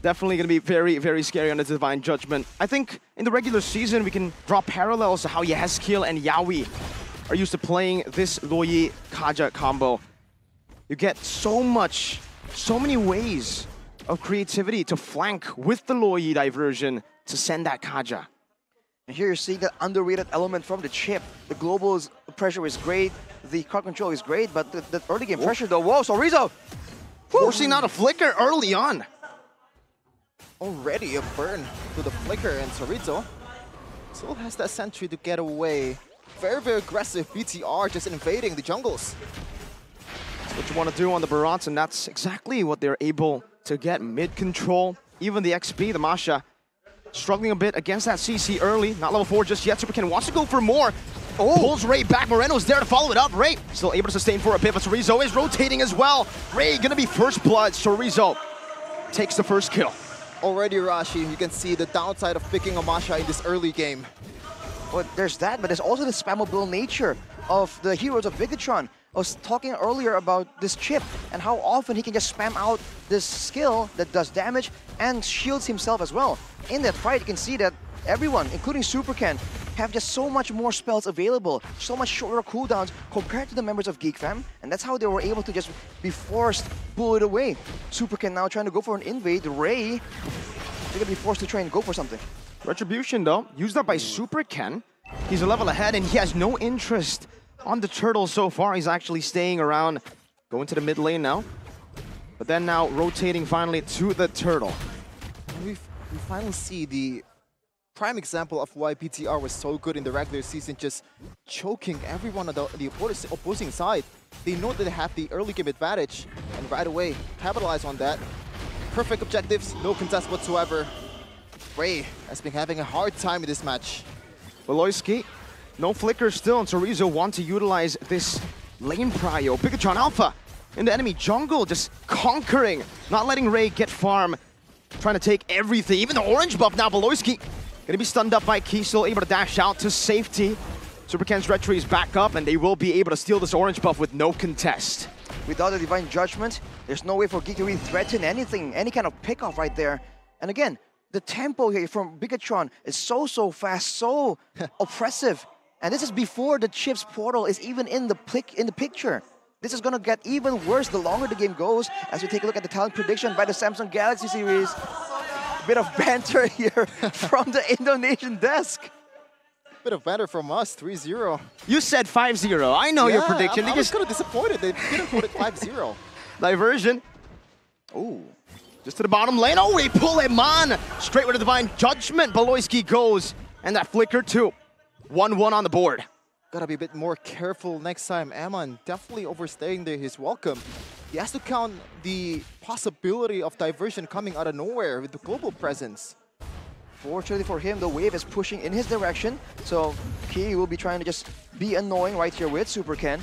Definitely going to be very, very scary on the Divine Judgment. I think in the regular season, we can draw parallels to how Yehezkiel and Yawi are used to playing this Loyi Kaja combo. You get so many ways of creativity to flank with the Loyi diversion to send that Kaja. And here you're seeing that underrated element from the chip. The global pressure is great, the card control is great, but the early game pressure though, whoa, Sorizo! Forcing out a flicker early on. Already a burn to the flicker, and Sorizo still has that sentry to get away. Very, very aggressive BTR just invading the jungles. That's what you want to do on the Barats, and that's exactly what they're able to get. Mid control, even the XP, the Masha, struggling a bit against that CC early. Not level 4 just yet. Superken wants to go for more. Oh. Pulls Ray back. Moreno's there to follow it up. Ray still able to sustain for a bit, but Sorizo is rotating as well. Ray gonna be first blood. Sorizo takes the first kill. Already, Rashi, you can see the downside of picking a Masha in this early game. Well, there's that, but there's also the spammable nature of the heroes of Bigetron. I was talking earlier about this chip and how often he can just spam out this skill that does damage and shields himself as well. In that fight, you can see that everyone, including Superken, have just so much more spells available, so much shorter cooldowns compared to the members of Geek Fam, and that's how they were able to just be forced, pull it away. Superken now trying to go for an invade. Ray, they're gonna be forced to try and go for something. Retribution though, used up by Superken. He's a level ahead and he has no interest on the turtle so far. He's actually staying around, going to the mid lane now. But then now rotating finally to the turtle. We finally see the prime example of why BTR was so good in the regular season, just choking everyone on the opposing side. They know that they have the early game advantage, and right away capitalize on that. Perfect objectives, no contest whatsoever. Ray has been having a hard time in this match. Beloyski, no flicker still, and Sorizo want to utilize this lane prio. Bigetron Alpha in the enemy jungle, just conquering, not letting Ray get farm, trying to take everything. Even the orange buff now, Beloyski gonna be stunned up by Key, still able to dash out to safety. Superken's retry is back up, and they will be able to steal this orange buff with no contest. Without the Divine Judgment, there's no way for Geek to really threaten anything, any kind of pick-off right there. And again, the tempo here from Bigetron is so fast, so oppressive. And this is before the chip's portal is even in the picture. This is gonna get even worse the longer the game goes, as we take a look at the talent prediction by the Samsung Galaxy series. Bit of banter here from the Indonesian desk. Bit of banter from us, 3-0. You said 5-0. I know your prediction. I was kind of disappointed they didn't put it 5-0. Diversion. Oh, just to the bottom lane. Oh, we pull him on. Straight with the Divine Judgment. Beloyski goes. And that flicker too. 1-1 on the board. Gotta be a bit more careful next time. Amon definitely overstaying his welcome. He has to count the possibility of diversion coming out of nowhere with the global presence. Fortunately for him, the wave is pushing in his direction, so Key will be trying to just be annoying right here with Superken.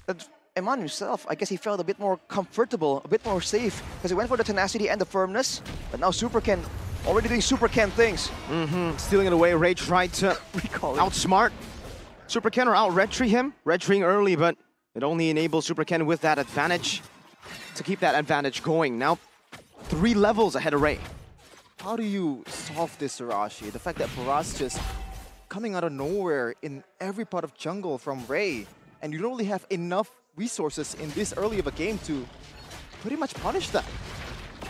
But Eman himself, I guess he felt a bit more comfortable, a bit more safe, because he went for the tenacity and the firmness, but now Superken already doing Superken things. Stealing it away. Ray tried to outsmart Superken or out-retry him. Retrying early, but it only enables Superken with that advantage to keep that advantage going. Now, 3 levels ahead of Ray. How do you solve this, Arashi? The fact that Faraz just coming out of nowhere in every part of jungle from Ray, and you don't really have enough resources in this early of a game to pretty much punish that.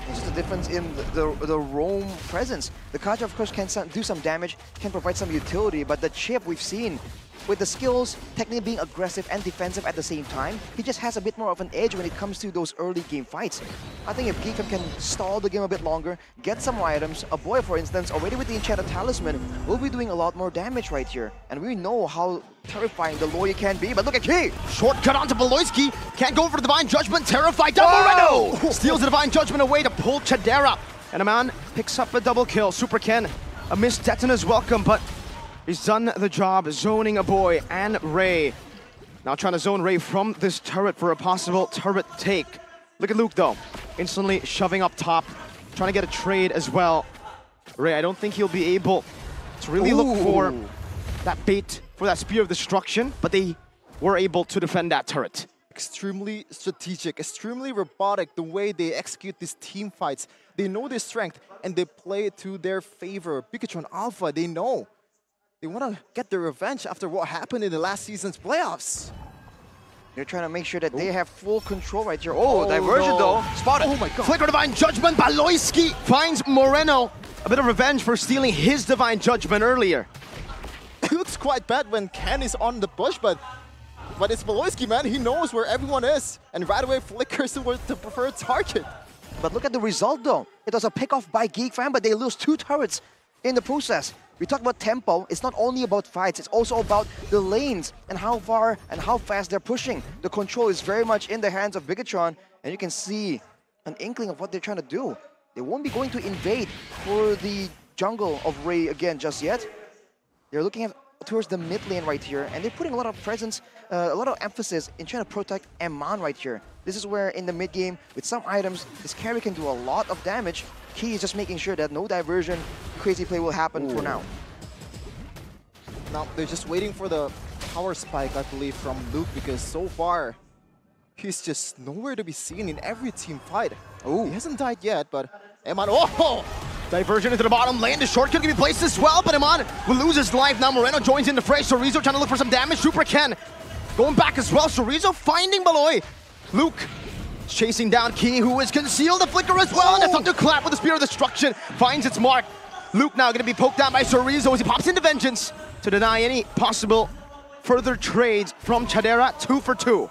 It's just the difference in the roam presence. The Kaja, of course, can do some damage, can provide some utility, but the chip we've seen, with the skills, technically being aggressive and defensive at the same time, he just has a bit more of an edge when it comes to those early game fights. I think if Geekfam can stall the game a bit longer, get some items, a boy for instance, already with the enchanted talisman, will be doing a lot more damage right here. And we know how terrifying the Loyi can be, but look at Key! Shortcut onto Beloyski, can't go for the Divine Judgment, terrified down Moreno! Steals the Divine Judgment away to pull Chadera. And Aman picks up a double kill. Superken, a missed Detona's welcome, but he's done the job, zoning a boy and Ray. Now trying to zone Ray from this turret for a possible turret take. Look at Luke though, instantly shoving up top, trying to get a trade as well. Ray, I don't think he'll be able to really look for that bait for that Spear of Destruction, but they were able to defend that turret. Extremely strategic, extremely robotic, the way they execute these team fights. They know their strength, and they play it to their favor. Bigetron Alpha, they know. They want to get their revenge after what happened in the last season's playoffs. They're trying to make sure that they have full control right here. Oh, diversion no. though. Spotted. Oh my god. Flicker Divine Judgment. Baloyski finds Moreno. A bit of revenge for stealing his Divine Judgment earlier. It looks quite bad when Ken is on the bush, but it's Baloyski, man. He knows where everyone is, and right away flickers towards the preferred target. But look at the result though. It was a pick-off by GAME1, but they lose 2 turrets in the process. We talk about tempo. It's not only about fights, it's also about the lanes and how far and how fast they're pushing. The control is very much in the hands of Bigetron, and you can see an inkling of what they're trying to do. They won't be going to invade for the jungle of Ray again just yet. They're looking towards the mid lane right here, and they're putting a lot of presence, a lot of emphasis in trying to protect Eman right here. This is where in the mid game, with some items, this carry can do a lot of damage. Key is just making sure that no diversion, crazy play will happen for now. Now, they're just waiting for the power spike, I believe, from Luke, because so far, he's just nowhere to be seen in every team fight. Oh, he hasn't died yet, but Eman, oh! Diversion into the bottom lane. The short kill can be placed as well, but Eman will lose his life. Now Moreno joins in the fray. Chorizo trying to look for some damage. Super Ken going back as well. Chorizo finding Baloy. Luke chasing down Key, who is concealed. The flicker as well, and the thunderclap with the Spear of Destruction finds its mark. Luke now going to be poked down by Chorizo as he pops into Vengeance to deny any possible further trades from Chadera. 2 for 2.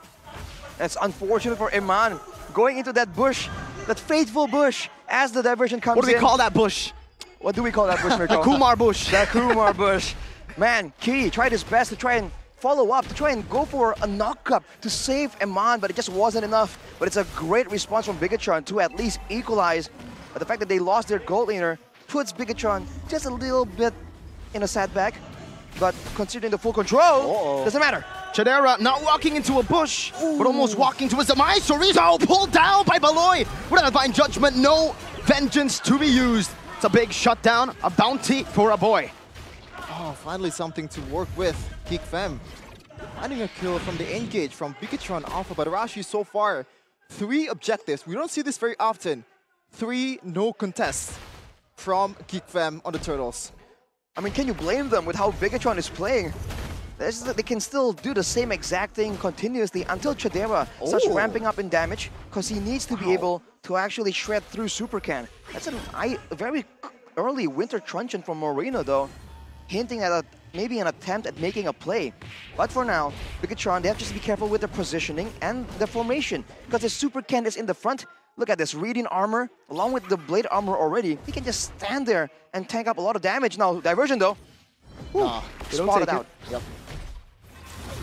That's unfortunate for Eman. Going into that bush, that fateful bush, as the diversion comes in. What do we call that bush? What do we call that bush, Mirko? The Kumar bush. The Kumar bush. Man, Key tried his best to try and follow up, to try and go for a knock-up to save Eman, but it just wasn't enough. But it's a great response from Bigetron to at least equalize. But the fact that they lost their gold laner puts Bigetron just a little bit in a setback. But considering the full control, doesn't matter. Chadera not walking into a bush, but almost walking to his demise. Chorizo pulled down by Baloy. Without a Divine Judgment, no Vengeance to be used. It's a big shutdown, a bounty for a boy. Oh, finally something to work with. GAME1 finding a kill from the engage from Bigetron Alpha, but Arashi so far, 3 objectives. We don't see this very often. 3 no contests from GAME1 on the Turtles. I mean, can you blame them with how Bigetron is playing? They can still do the same exact thing continuously until Chadera starts ramping up in damage, because he needs to be able to actually shred through Super Can. That's a very early Winter Truncheon from Moreno though, hinting at maybe an attempt at making a play. But for now, Bigetron, they have to just be careful with their positioning and the formation, because the Super Can is in the front. Look at this, Radiant Armor, along with the Blade Armor already. He can just stand there and tank up a lot of damage. Now, diversion though. Spotted out. Yep.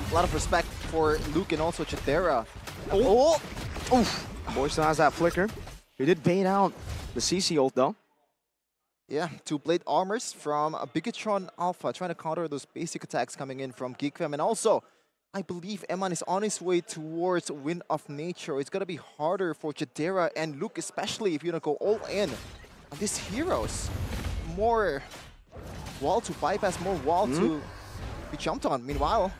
A lot of respect for Luke and also Chadera. Boy still has that flicker. He did bait out the CC ult though. Yeah, 2 Blade Armors from Bigetron Alpha, trying to counter those basic attacks coming in from GAME1. And also, I believe Eman is on his way towards Wind of Nature. It's going to be harder for Chadera and Luke, especially if you're going to go all in on these heroes. More wall to bypass, more wall to be jumped on. Meanwhile,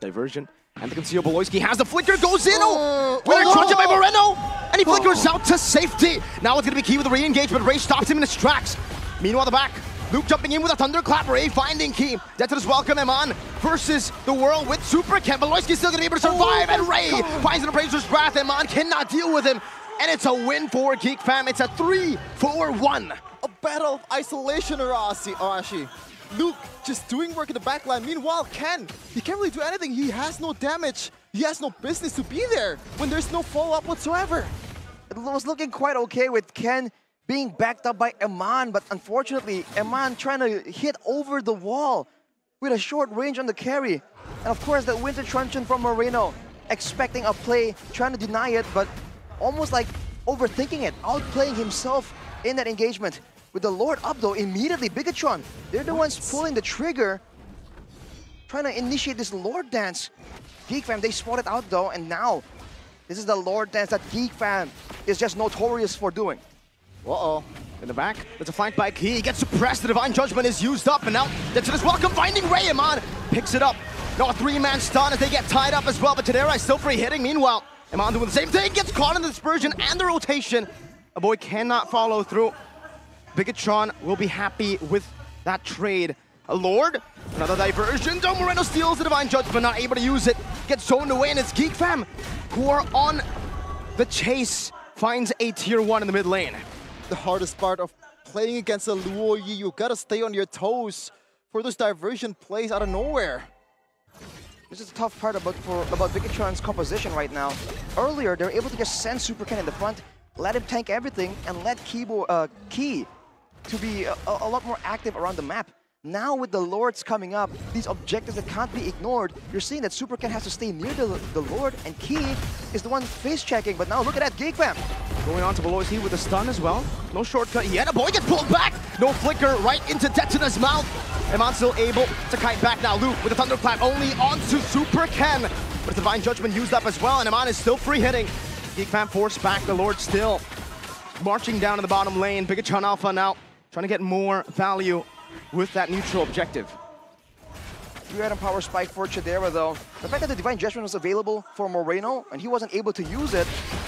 Diversion. And the conceal Baloyski has the flicker, goes in! Winner truncheon by Moreno! And he flickers out to safety. Now it's going to be Key with the re-engage, but Ray stops him in his tracks. Meanwhile, the back. Luke jumping in with a thunderclap. Ray finding Key. Death to his welcome, Eman versus the world with Super Ken. Baloyski's still going to be able to survive, and Ray finds an Appraiser's Wrath. Eman cannot deal with him, and it's a win for GAME1. It's a 3-4-1. a battle of isolation, Arashi. Luke just doing work in the backline. Meanwhile, Ken, he can't really do anything. He has no damage. He has no business to be there when there's no follow-up whatsoever. It was looking quite okay with Ken being backed up by Eman, but unfortunately, Eman trying to hit over the wall with a short range on the carry. And of course, the Winter Truncheon from Moreno, expecting a play, trying to deny it, but almost like overthinking it, outplaying himself in that engagement. With the Lord up though, immediately Bigetron, they're the ones pulling the trigger, trying to initiate this Lord dance. GAME1, they spotted out though, and now this is the Lord dance that GAME1 is just notorious for doing. Uh-oh. In the back, there's a flank by Key. He gets suppressed. The Divine Judgment is used up, and now that's his welcome. Finding Ray. Eman picks it up. Now a 3-man stun as they get tied up as well, but Chadera is still free hitting. Meanwhile, Eman doing the same thing, gets caught in the dispersion and the rotation A boy cannot follow through. Bigetron will be happy with that trade. A Lord, another diversion. Don Moreno steals the Divine Judgment, not able to use it. Gets zoned away, and it's Geek Fam who are on the chase. Finds a tier 1 in the mid lane. The hardest part of playing against a Luo Yi, you gotta stay on your toes for those diversion plays out of nowhere. This is the tough part about Bigetron's composition right now. Earlier, they were able to just send Super Ken in the front, let him tank everything, and let Key to be a lot more active around the map. Now with the Lords coming up, these objectives that can't be ignored, you're seeing that Super Ken has to stay near the Lord, and Key is the one face checking. But now look at that Geek Fam. Going on to Beloisky with a stun as well. No shortcut yet. A boy gets pulled back. No flicker right into Detina's mouth. Eman still able to kite back now. Luke with a thunderclap only onto Super Ken. But the Divine Judgment used up as well, and Eman is still free hitting. Geek Fam forced back. The Lord still marching down in the bottom lane. Bigetron Alpha now trying to get more value with that neutral objective. 3-item power spike for Chidera though. The fact that the Divine Judgment was available for Moreno and he wasn't able to use it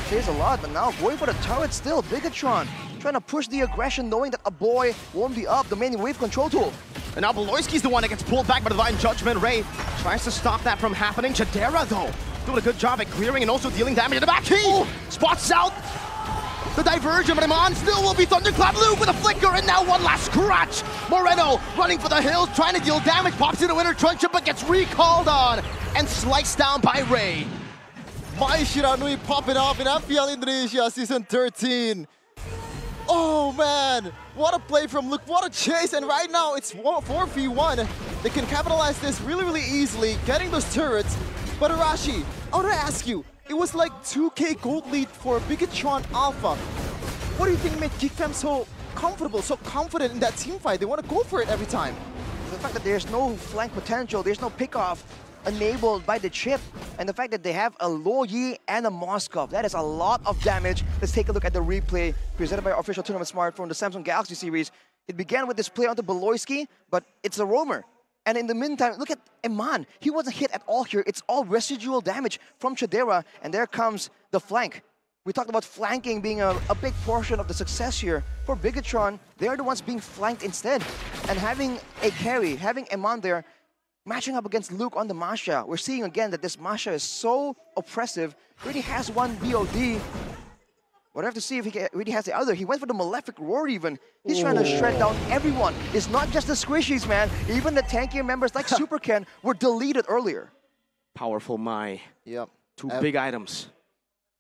says a lot, but now going for the turret still. Bigetron trying to push the aggression, knowing that a boy won't be up, the main wave control tool. And now Beloisky's the one that gets pulled back by the Divine Judgment. Ray tries to stop that from happening. Chidera though, doing a good job at clearing and also dealing damage in the back. He spots out the diversion, but Eman still will be thunderclap. Luke with a flicker, and now one last scratch. Moreno running for the hills, trying to deal damage, pops into Winter Truncheon, but gets recalled on and sliced down by Ray. Mai Shiranui popping off in FPL Indonesia Season 13. Oh man, what a play from Luke, what a chase, and right now it's 4v1. They can capitalize this really, really easily, getting those turrets. But Arashi, I want to ask you, it was like 2k gold lead for Bigetron Alpha. What do you think made Geek Fam so comfortable, so confident in that team fight? They want to go for it every time. The fact that there's no flank potential, there's no pickoff enabled by the chip, and the fact that they have a Luo Yi and a Moskov, that is a lot of damage. Let's take a look at the replay presented by our official tournament smartphone, the Samsung Galaxy series. It began with this play onto Beloisky, but it's a roamer. And in the meantime, look at Eman. He wasn't hit at all here. It's all residual damage from Chidera, and there comes the flank. We talked about flanking being a big portion of the success here. For Bigetron, they're the ones being flanked instead. And having a carry, having Eman there, matching up against Luke on the Masha. We're seeing again that this Masha is so oppressive. He already has one BOD. We'll have to see if he really has the other. He went for the Malefic Roar even. He's trying to shred down everyone. It's not just the squishies, man. Even the tankier members like Super Ken were deleted earlier. Powerful Mai. Yep. Two big items.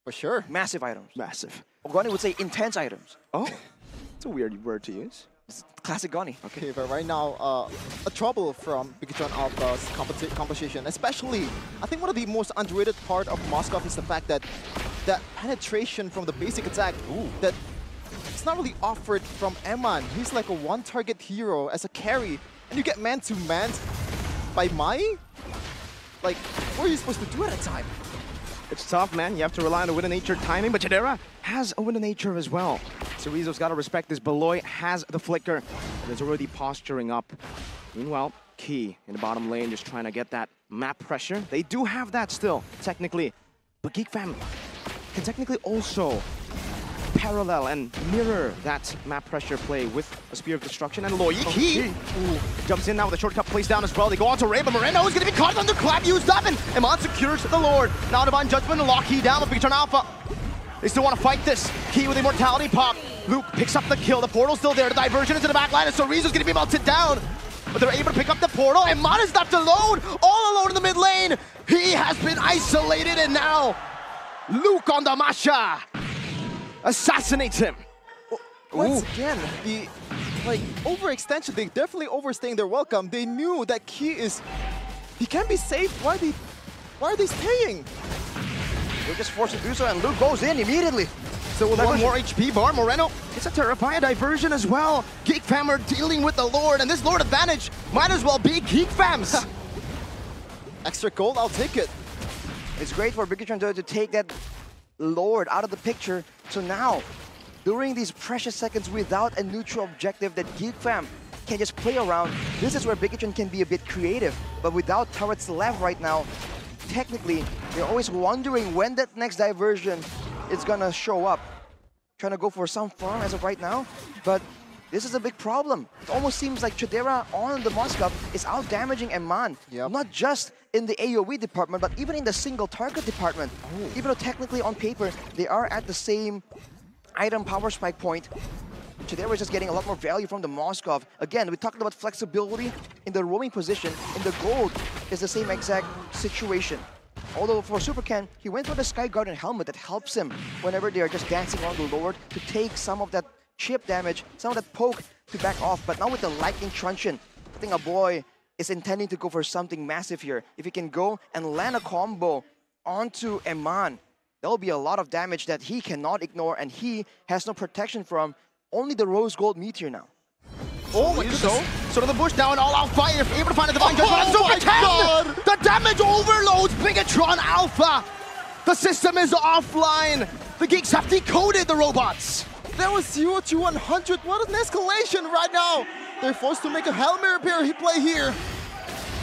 For sure. Massive items. Massive. Goni would say intense items. Oh, it's a weird word to use. It's classic Goni. Okay, but right now, a trouble from Bigetron Alpha's composition. Especially, I think one of the most underrated part of Moskov is the fact that that penetration from the basic attack, that it's not really offered from Eman. He's like a one-target hero as a carry, and you get man-to-man by Mai? Like, what are you supposed to do at a time? It's tough, man. You have to rely on the Wind of Nature timing, but Chidera has a Wind of Nature as well. Cerezo's got to respect this. Beloy has the flicker, and is already posturing up. Meanwhile, Key in the bottom lane just trying to get that map pressure. They do have that still, technically. But Geek Fam can technically also parallel and mirror that map pressure play with a Spear of Destruction. And Luo Yi jumps in now with a shortcut place down as well. They go on to Ray, but Moreno is going to be caught under clap used up, and Eman secures the Lord. Now Divine Judgment, lock Key down with Bigetron Alpha. They still want to fight this. Key with Immortality pop. Luke picks up the kill. The portal's still there. The diversion into the back line, and Cerezo's going to be melted down. But they're able to pick up the portal, and Eman is left alone, all alone in the mid lane. He has been isolated, and now Luke on the Masha assassinates him. Once again, the overextension, they definitely overstaying their welcome. They knew that he can't be safe. Why are they staying? They're just forced to do so, and Luke goes in immediately. So with one more HP bar, Moreno gets a Terrifying diversion as well. Geek Fam are dealing with the Lord, and this Lord advantage might as well be Geek Fam's. Extra gold, I'll take it. It's great for Bigetron to take that Lord out of the picture. So now, during these precious seconds without a neutral objective that Geek Fam can just play around, this is where Bigetron can be a bit creative. But without turrets left right now, technically, they're always wondering when that next diversion is gonna show up. trying to go for some farm as of right now, but this is a big problem. It almost seems like Chidera on the Moskov is out-damaging Eman. Yep. Not just in the AoE department, but even in the single target department. Even though technically on paper, they are at the same item power spike point, Chidera is just getting a lot more value from the Moskov. Again, we talked about flexibility in the roaming position. In the gold is the same exact situation. Although for Super Ken, he went for the Sky Guardian helmet that helps him whenever they are just dancing around the Lord to take some of that chip damage, some of that poke to back off. But now with the Lightning Truncheon, I think a boy is intending to go for something massive here. If he can go and land a combo onto Eman, there will be a lot of damage that he cannot ignore, and he has no protection from. Only the Rose Gold Meteor now. Oh my goodness. So to the bush now, an all-out fight, able to find a Divine Judgment. Oh Super my Ken! God! The damage overloads Bigetron Alpha! The system is offline! The geeks have decoded the robots! That was 0 to 100. What an escalation right now. They're forced to make a Hail Mary repair play here.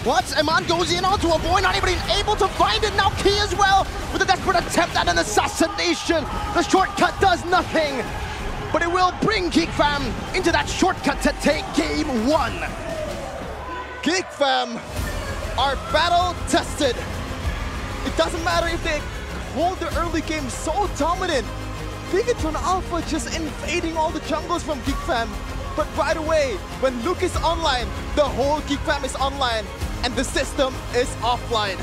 What? Eman goes in onto a boy, not even able to find it. Now Key as well, with a desperate attempt at an assassination. The shortcut does nothing, but it will bring Geek Fam into that shortcut to take game 1. Geek Fam are battle tested. It doesn't matter if they hold the early game so dominant. Bigetron Alpha just invading all the jungles from Geek Fam. But right away, when Luke is online, the whole Geek Fam is online and the system is offline.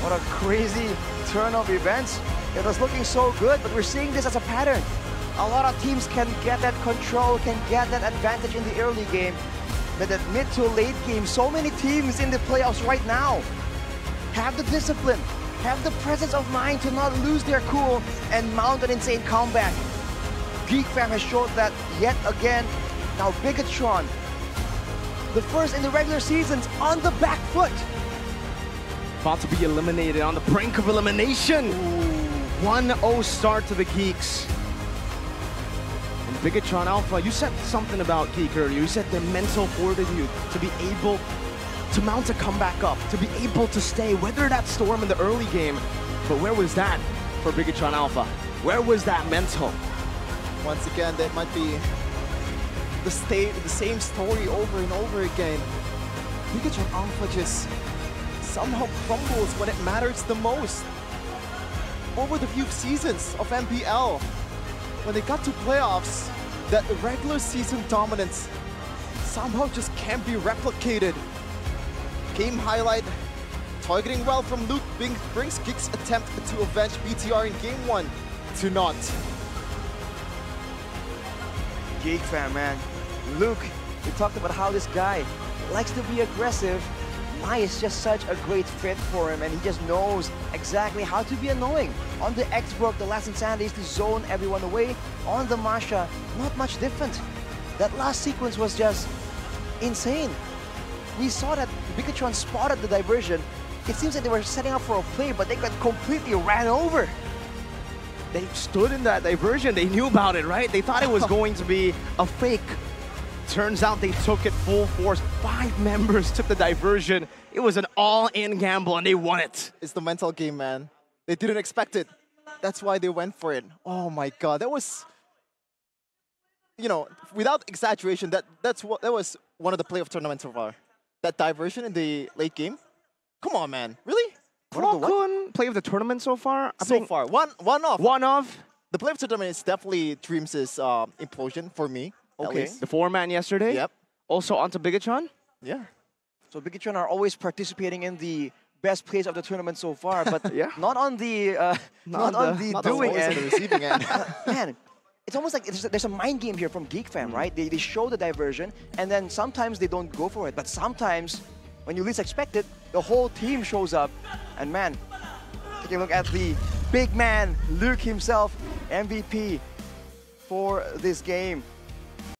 What a crazy turn of events. It was looking so good, but we're seeing this as a pattern. A lot of teams can get that control, can get that advantage in the early game. But that mid to late game, so many teams in the playoffs right now have the discipline, have the presence of mind to not lose their cool and mount an insane comeback. Geek Fam has showed that yet again. Now Bigetron, the first in the regular seasons, on the back foot. About to be eliminated, on the brink of elimination. 1-0 start to the Geeks. And Bigetron Alpha, you said something about Geek earlier. You said their mental fortitude to be able to mount a comeback up, to be able to stay, weather that storm in the early game. But where was that for Bigetron Alpha? Where was that mental? Once again, that might be the same story over and over again. Bigetron Alpha just somehow crumbles when it matters the most. Over the few seasons of MPL, when they got to playoffs, that regular season dominance somehow just can't be replicated. Game highlight, targeting well from Luke brings Geek's attempt to avenge BTR in Game 1 to naught. Geek Fam, man. Luke, we talked about how this guy likes to be aggressive. Mai is just such a great fit for him, and he just knows exactly how to be annoying. On the X-Broke, the last insanity is to zone everyone away. On the Masha, not much different. That last sequence was just insane. We saw that Bigetron spotted the diversion. It seems like they were setting up for a play, but they got completely ran over. They stood in that diversion. They knew about it, right? They thought it was going to be a fake. Turns out they took it full force. 5 members took the diversion. It was an all-in gamble, and they won it. It's the mental game, man. They didn't expect it. That's why they went for it. Oh my god, that was, you know, without exaggeration, that was one of the play of tournament so far. That diversion in the late game. Come on, man. Really? Kun, play of the tournament so far? So far, one off. One off. The play of the tournament is definitely Dreams' implosion for me. Okay. The 4-man yesterday. Yep. Also onto Bigetron. Yeah. So Bigetron are always participating in the best plays of the tournament so far, but Yeah. not on the doing Always on end. the receiving end. Man, it's almost like there's a mind game here from Geek Fam, right? They show the diversion, and then sometimes they don't go for it, but sometimes, when you least expect it, the whole team shows up. And man, take a look at the big man, Luke himself, MVP for this game.